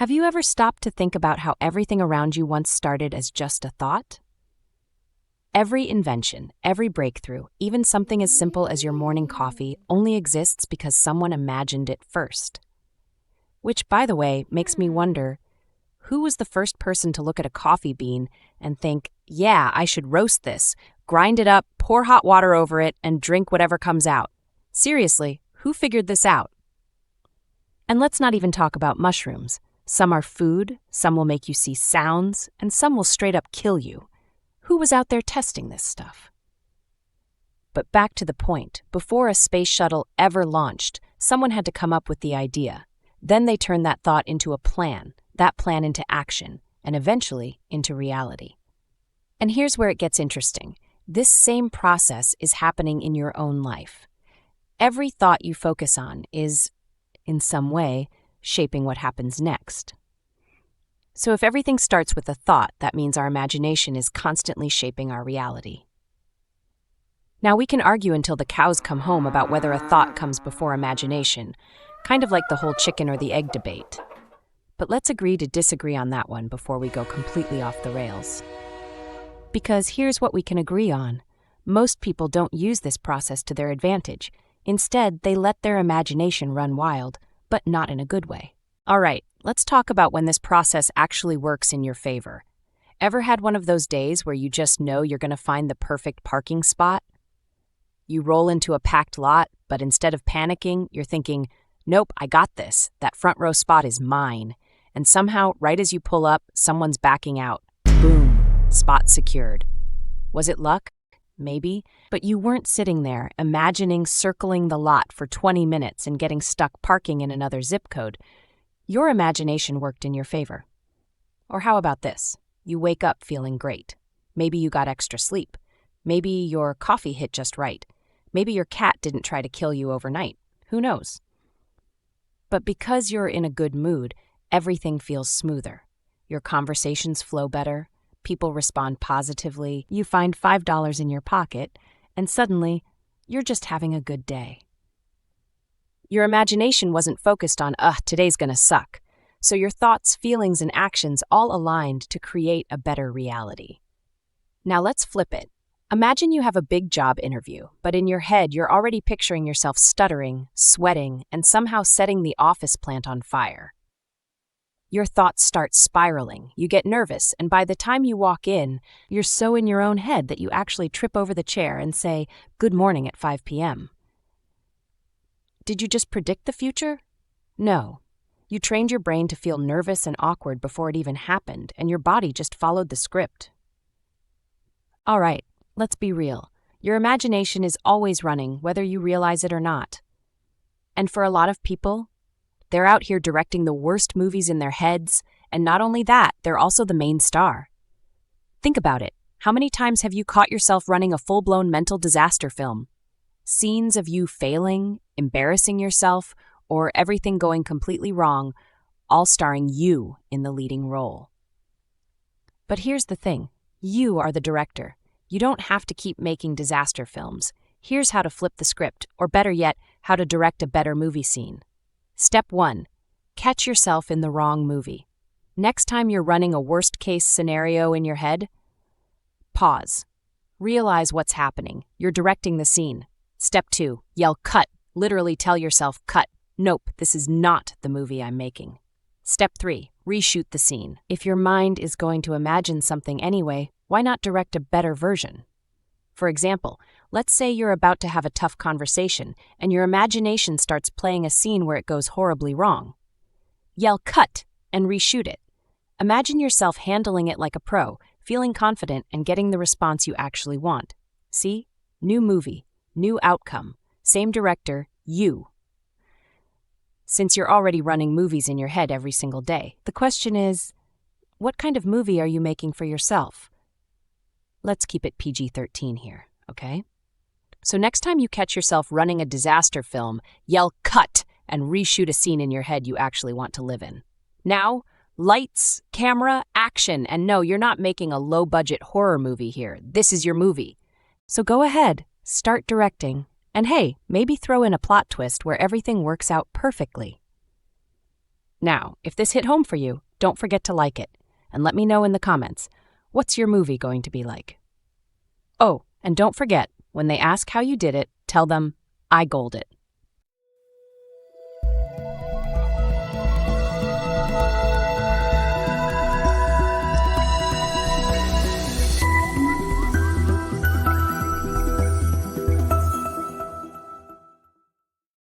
Have you ever stopped to think about how everything around you once started as just a thought? Every invention, every breakthrough, even something as simple as your morning coffee, only exists because someone imagined it first. Which, by the way, makes me wonder, who was the first person to look at a coffee bean and think, yeah, I should roast this, grind it up, pour hot water over it, and drink whatever comes out? Seriously, who figured this out? And let's not even talk about mushrooms. Some are food, some will make you see sounds, and some will straight up kill you. Who was out there testing this stuff? But back to the point, before a space shuttle ever launched, someone had to come up with the idea. Then they turned that thought into a plan, that plan into action, and eventually into reality. And here's where it gets interesting. This same process is happening in your own life. Every thought you focus on is, in some way, shaping what happens next. So if everything starts with a thought, that means our imagination is constantly shaping our reality. Now, we can argue until the cows come home about whether a thought comes before imagination, kind of like the whole chicken or the egg debate. But let's agree to disagree on that one before we go completely off the rails. Because here's what we can agree on. Most people don't use this process to their advantage. Instead, they let their imagination run wild, but not in a good way. All right, let's talk about when this process actually works in your favor. Ever had one of those days where you just know you're going to find the perfect parking spot? You roll into a packed lot, but instead of panicking, you're thinking, nope, I got this. That front row spot is mine. And somehow, right as you pull up, someone's backing out. Boom, spot secured. Was it luck? Maybe, but you weren't sitting there imagining circling the lot for 20 minutes and getting stuck parking in another zip code. Your imagination worked in your favor. Or how about this? You wake up feeling great. Maybe you got extra sleep. Maybe your coffee hit just right. Maybe your cat didn't try to kill you overnight. Who knows? But because you're in a good mood, everything feels smoother. Your conversations flow better. People respond positively, you find $5 in your pocket, and suddenly, you're just having a good day. Your imagination wasn't focused on, today's gonna suck. So your thoughts, feelings, and actions all aligned to create a better reality. Now let's flip it. Imagine you have a big job interview, but in your head, you're already picturing yourself stuttering, sweating, and somehow setting the office plant on fire. Your thoughts start spiraling, you get nervous, and by the time you walk in, you're so in your own head that you actually trip over the chair and say, "Good morning" at 5 p.m. Did you just predict the future? No. You trained your brain to feel nervous and awkward before it even happened, and your body just followed the script. All right, let's be real. Your imagination is always running, whether you realize it or not. And for a lot of people, they're out here directing the worst movies in their heads, and not only that, they're also the main star. Think about it. How many times have you caught yourself running a full-blown mental disaster film? Scenes of you failing, embarrassing yourself, or everything going completely wrong, all starring you in the leading role. But here's the thing. You are the director. You don't have to keep making disaster films. Here's how to flip the script, or better yet, how to direct a better movie scene. Step 1. Catch yourself in the wrong movie. Next time you're running a worst-case scenario in your head, pause. Realize what's happening. You're directing the scene. Step 2. Yell cut. Literally tell yourself, cut. Nope, this is not the movie I'm making. Step 3. Reshoot the scene. If your mind is going to imagine something anyway, why not direct a better version? For example, let's say you're about to have a tough conversation and your imagination starts playing a scene where it goes horribly wrong. Yell cut and reshoot it. Imagine yourself handling it like a pro, feeling confident and getting the response you actually want. See? New movie, new outcome, same director, you. Since you're already running movies in your head every single day, the question is, what kind of movie are you making for yourself? Let's keep it PG-13 here, okay? So next time you catch yourself running a disaster film, yell cut and reshoot a scene in your head you actually want to live in. Now, lights, camera, action, and no, you're not making a low-budget horror movie here. This is your movie. So go ahead, start directing, and hey, maybe throw in a plot twist where everything works out perfectly. Now, if this hit home for you, don't forget to like it, and let me know in the comments, what's your movie going to be like? Oh, and don't forget, when they ask how you did it, tell them, I goaled it.